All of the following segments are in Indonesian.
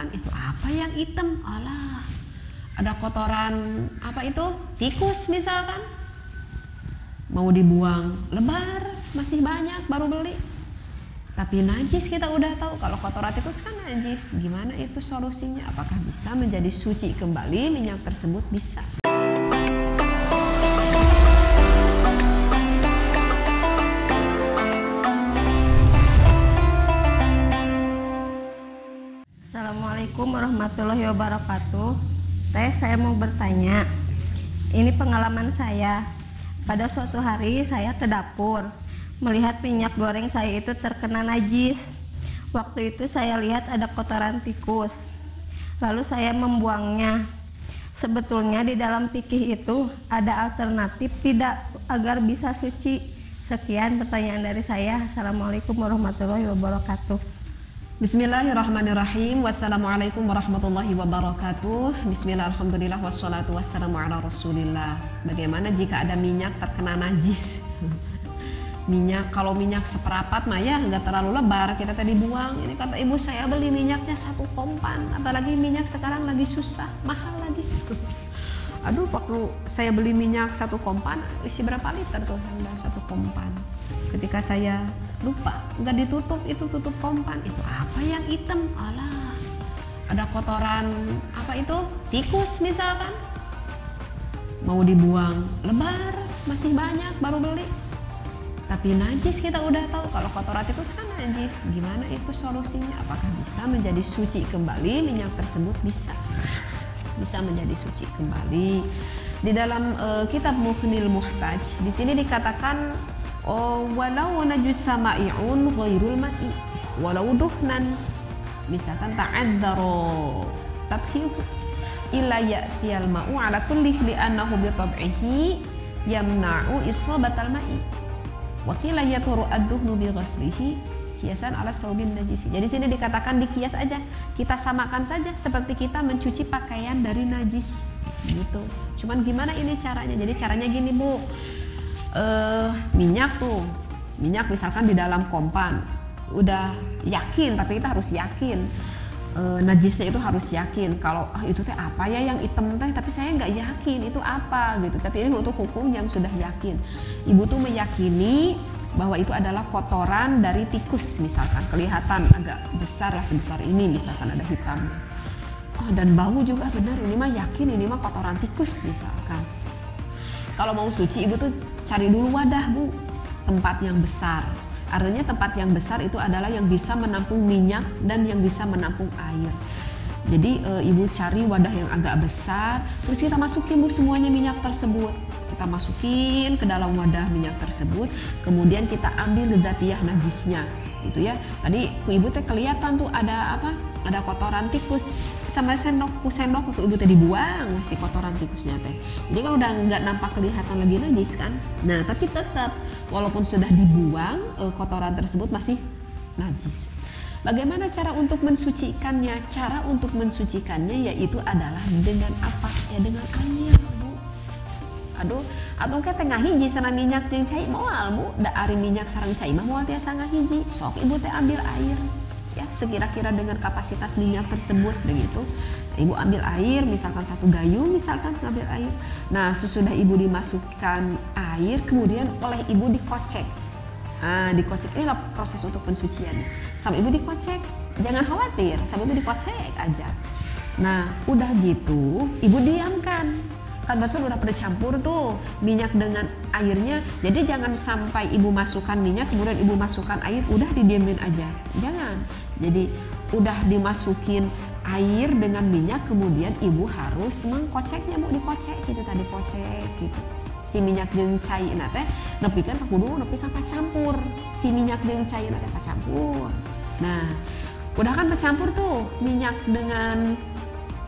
Itu apa yang hitam? Alah, ada kotoran apa itu? Tikus misalkan. Mau dibuang, lebar, masih banyak, baru beli. Tapi najis kita udah tahu, kalau kotoran tikus kan najis. Gimana itu solusinya? Apakah bisa menjadi suci kembali minyak tersebut? Bisa. Assalamualaikum warahmatullahi wabarakatuh. Saya mau bertanya. Ini pengalaman saya. Pada suatu hari saya ke dapur, melihat minyak goreng saya itu terkena najis. Waktu itu saya lihat ada kotoran tikus. Lalu saya membuangnya. Sebetulnya di dalam fikih itu ada alternatif tidak agar bisa suci. Sekian pertanyaan dari saya. Assalamualaikum warahmatullahi wabarakatuh. Bismillahirrahmanirrahim. Wassalamualaikum warahmatullahi wabarakatuh. Bismillah, alhamdulillah, wassalatu wassalamu ala rasulillah. Bagaimana jika ada minyak terkena najis? Minyak, kalau minyak seperapat mah ya nggak terlalu lebar, kita tadi buang. Ini kata ibu saya beli minyaknya 1 kompan. Apalagi minyak sekarang lagi susah, mahal lagi. Aduh, waktu saya beli minyak 1 kompan, isi berapa liter tuh? Yang 1 kompan. Ketika saya lupa, nggak ditutup, itu tutup kompan. Itu apa yang hitam? Alah, ada kotoran apa itu? Tikus misalkan. Mau dibuang, lebar, masih banyak, baru beli. Tapi najis kita udah tahu, kalau kotoran tikus kan najis. Gimana itu solusinya? Apakah bisa menjadi suci kembali minyak tersebut? Bisa. Bisa menjadi suci kembali. Di dalam kitab Mughnil Muhtaj, di sini dikatakan walau najus sama'i'un ghairul ma'i walau duhnan, misalkan ta'adzaro tadhihu illa ya'tiyal ma'u ala kullih li'annahu bi tab'ihi yamna'u isabatal ma'i wa qila yaturu ad-duhnu bi ghaslihi kiasan ala saubin najisi. Jadi sini dikatakan dikias aja, kita samakan saja seperti kita mencuci pakaian dari najis gitu. Cuman gimana ini caranya? Jadi caranya gini, Bu. Minyak misalkan di dalam kompan udah yakin, tapi kita harus yakin najisnya itu harus yakin. Kalau itu teh apa ya yang hitam teh, tapi saya nggak yakin itu apa gitu. Tapi ini untuk hukum yang sudah yakin. Ibu tuh meyakini bahwa itu adalah kotoran dari tikus misalkan, kelihatan agak besar lah, sebesar ini misalkan, ada hitamnya. Dan bau juga benar, ini mah yakin ini mah kotoran tikus misalkan. Kalau mau suci, ibu tuh cari dulu wadah, Bu, tempat yang besar. Artinya tempat yang besar itu adalah yang bisa menampung minyak dan yang bisa menampung air. Jadi ibu cari wadah yang agak besar, terus kita masukin, Bu, semuanya minyak tersebut. Kita masukin ke dalam wadah minyak tersebut, kemudian kita ambil lidatiyah najisnya, gitu ya. Tadi ku ibu teh kelihatan tuh ada apa? Ada kotoran tikus, sama sendok itu ibu tadi buang si kotoran tikusnya teh. Jadi kan udah nggak nampak kelihatan lagi najis kan. Nah tapi tetap walaupun sudah dibuang, kotoran tersebut masih najis. Bagaimana cara untuk mensucikannya? Cara untuk mensucikannya yaitu adalah dengan apa? Ya dengan air, Bu. Aduh, atau ke tengah hiji sana minyak jeung cai moal, Bu. Da ari minyak sareng cai mah moal tiasa ngahiji. Sok ibu teh ambil air. Ya, sekira-kira dengan kapasitas minyak tersebut begitu. Ibu ambil air, misalkan 1 gayung, misalkan ngambil air. Nah, sesudah ibu dimasukkan air, kemudian oleh ibu dikocek. Dikocek, inilah proses untuk pensuciannya. Sama ibu dikocek, jangan khawatir, sama ibu dikocek aja. Nah, udah gitu, ibu diamkan. Kan bakso udah pada campur tuh minyak dengan airnya, jadi jangan sampai ibu masukkan minyak kemudian ibu masukkan air, udah didiamin aja, jangan. Jadi udah dimasukin air dengan minyak, kemudian ibu harus mengkoceknya, Bu, dikocek gitu tadi, kocek gitu. Si minyak jeung cai teh nepikeun ka kudu nepi ka pacampur. Si minyak jeung cai teh pacampur. Nah, udah kan bercampur tuh minyak dengan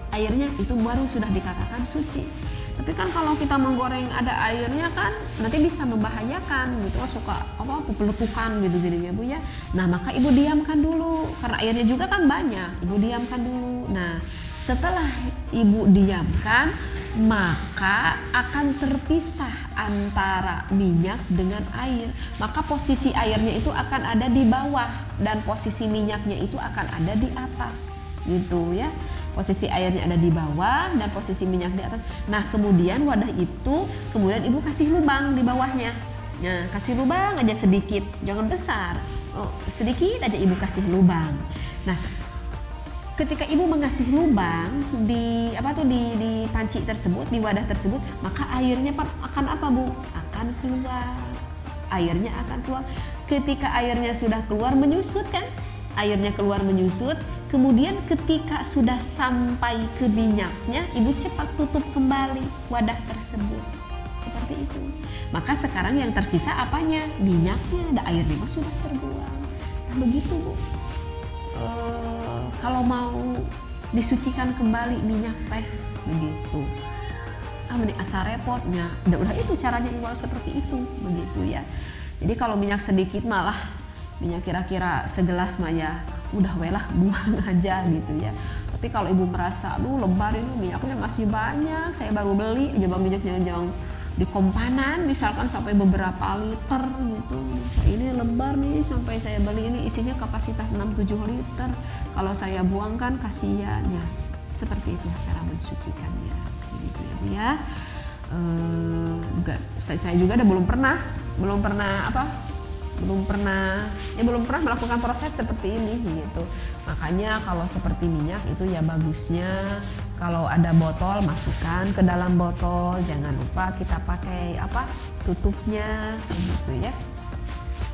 airnya, itu baru sudah dikatakan suci. Tapi kan kalau kita menggoreng ada airnya kan nanti bisa membahayakan gitu, suka pelepukan gitu jadinya, Bu ya. Nah, maka ibu diamkan dulu karena airnya juga kan banyak. Ibu diamkan dulu. Nah, setelah ibu diamkan, maka akan terpisah antara minyak dengan air. Maka posisi airnya itu akan ada di bawah dan posisi minyaknya itu akan ada di atas. gitu ya. Posisi airnya ada di bawah dan posisi minyak di atas. Nah kemudian wadah itu kemudian ibu kasih lubang di bawahnya. Nah kasih lubang aja sedikit, jangan besar. Sedikit aja ibu kasih lubang. Nah ketika ibu mengasih lubang di di panci tersebut, di wadah tersebut, maka airnya akan apa bu? Akan keluar. Airnya akan keluar. Ketika airnya sudah keluar menyusut kan? Airnya keluar menyusut. Kemudian ketika sudah sampai ke minyaknya, ibu cepat tutup kembali wadah tersebut. Seperti itu. Maka sekarang yang tersisa apanya? Minyaknya, ada airnya sudah terbuang. Nah begitu bu. Kalau mau disucikan kembali minyak teh begitu. Ini asa repotnya. Udah itu caranya iwal seperti itu, begitu ya. Jadi kalau minyak sedikit malah minyak kira-kira segelas mah ya udah welah buang aja gitu ya. Tapi kalau ibu merasa aduh lebar ini minyaknya masih banyak, saya baru beli aja bang minyaknya yang di kompanan misalkan sampai beberapa liter gitu. Ini lebar nih sampai saya beli ini isinya kapasitas 6-7 liter. Kalau saya buang kan kasihan ya. Seperti itu cara mensucikannya. Gitu ya. Saya juga belum pernah melakukan proses seperti ini gitu. Makanya kalau seperti minyak itu ya bagusnya kalau ada botol masukkan ke dalam botol, jangan lupa kita pakai tutupnya gitu ya.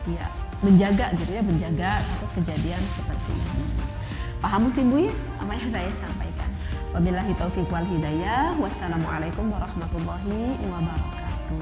Ya, menjaga takut kejadian seperti ini. Paham mungkin Bu ya apa yang saya sampaikan. Wabillahi taufiq wal hidayah. Wassalamualaikum warahmatullahi wabarakatuh.